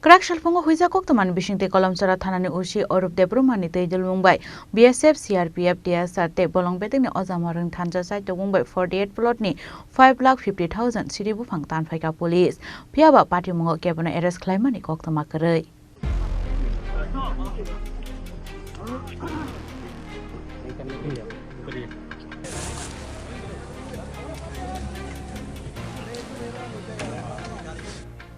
Kraksal Phungo Hoijak Koktwmani bisingtwi Kaloumchura Thanani usi Arup Debbarma ni Twidulmung bai BSF CRPF TSR te Bolong bedek ni Ojamarokni Thansa Chaitokmung bai 48 plot ni 5,50,000 Siddi Buphang Tanphaikha police Phiya ba party mungo Kebono arrest Khlaimani Koktwma Kwrwi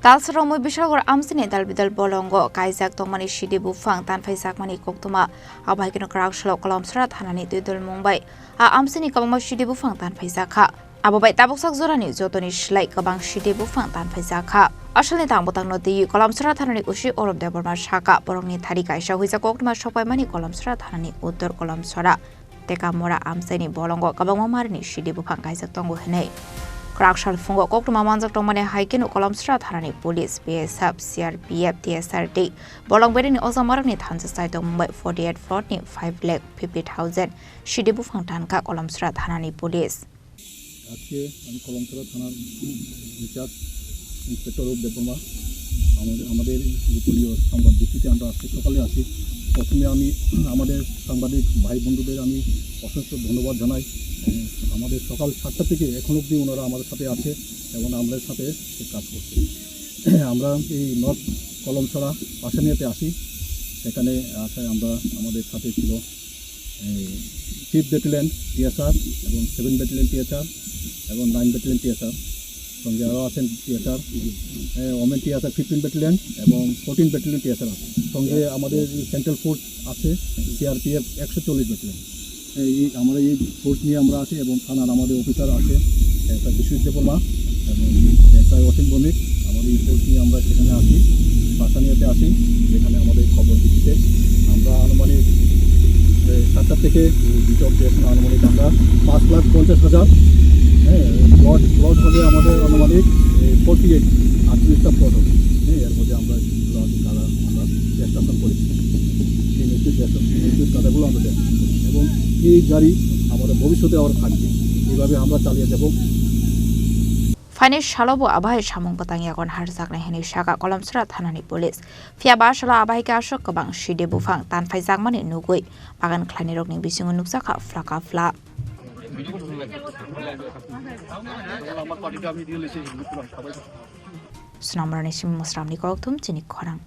Talsaromoi Bishalgor Amsini Dalbidal Bolongo, Chaitokmung Siddi Buphang, Tanphaikha Koktwma, Abaikino Kraksal Kaloumchura Thanani Twidulmung bai, Amsini Kabang Siddi Buphang Tanphaikha, Ababai Taboksak Zorani Jotoni Shlai Kabang Siddi Buphang Tanphaikha. Asalni Tambutang Noti, Kaloumchura Thanani usi Arup Debbarma Shaka, Borongni Thari Kaisa Hoijak Koktwma Chaitokmung Kaloumchura Thanani Uttor Kaloumchura, Teka Mora Amsini Bolongo, Kabang Marini Siddi Buphang Chaitokmung Henei. Kraksal Phungo Koktwma Chaitokmung Haikino Kaloumchura Thanani police BSF CRPF TSR Bolong bedek ni Ojamarokni Thansa Chaitokmung bai 48 plot ni 5,50,000 Siddi Buphang Tanka Kaloumchura Thanani police আজকে আমি কলমছড়া থানার in charge inspector Arup Debbarma আমাদের গোপনীয় সংবাদ ভিত্তিতে আমরা আজকে সকালে আসি। প্রথমে আমি আমাদের সাংবাদিক ভাই বন্ধুদের আমি অসংখ্য ধন্যবাদ জানাই। আমাদের সকাল 7টা থেকে এখন অবধি ওনারা আমাদের সাথে আছে এবং আমাদের সাথে কাজ করছে। আমরা এই নর্থ কলমছড়া পাশানিয়াতে আসি, সেখানে আসায় আমরা আমাদের সাথে ছিল 5th ব্যাটালিয়ন TSR এবং 7th ব্যাটালিয়ন TSR এবং 9th ব্যাটালিয়ন TSR, সঙ্গে আরও আছেন TSR ওমেন TSR 15 ব্যাটালিয়ন এবং 14 ব্যাটালিয়ন TSR আছে, সঙ্গে আমাদের সেন্ট্রাল ফোর্স আছে CRPF 140 ব্যাটালিয়ন। আমরা এই ফোর্স নিয়ে আমরা আসি এবং থানার আমাদের অফিসার আছে বিশ্বজিৎ দেববর্মা এবং SI অসীম ভৌমিক। আমাদের এই ফোর্স নিয়ে আমরা সেখানে আসি, পাশানিয়াতে আসি, যেখানে আমাদের খবর ভিত্তিতে আমরা আনুমানিক 7টা থেকে বিট অব্দি এখন আনুমানিক আমরা 5,50,000 প্লট হবে আমাদের আনুমানিক 48 প্লট হবে। এর মধ্যে আমরা কাদা আমরা স্টেশন করেছি, এই নিশ্চিত কাদাগুলো আমরা দেখি এবং এই গাড়ি আমাদের ভবিষ্যতে আবার থাকবে, এইভাবে আমরা চালিয়ে যাব। Finance Shalobo Abai Shamung Batang Yakon Hoijak Heni Shaka Kaloumchura Thanani police Phiya ba Shala Abai ka Ashok Kabang Siddi Buphang Tanphaikha Nugui Bagan Khlainirokni bisingo nuksaka Flaka Fla Sunamrani Sim Musramni Koktwma Chini Khorang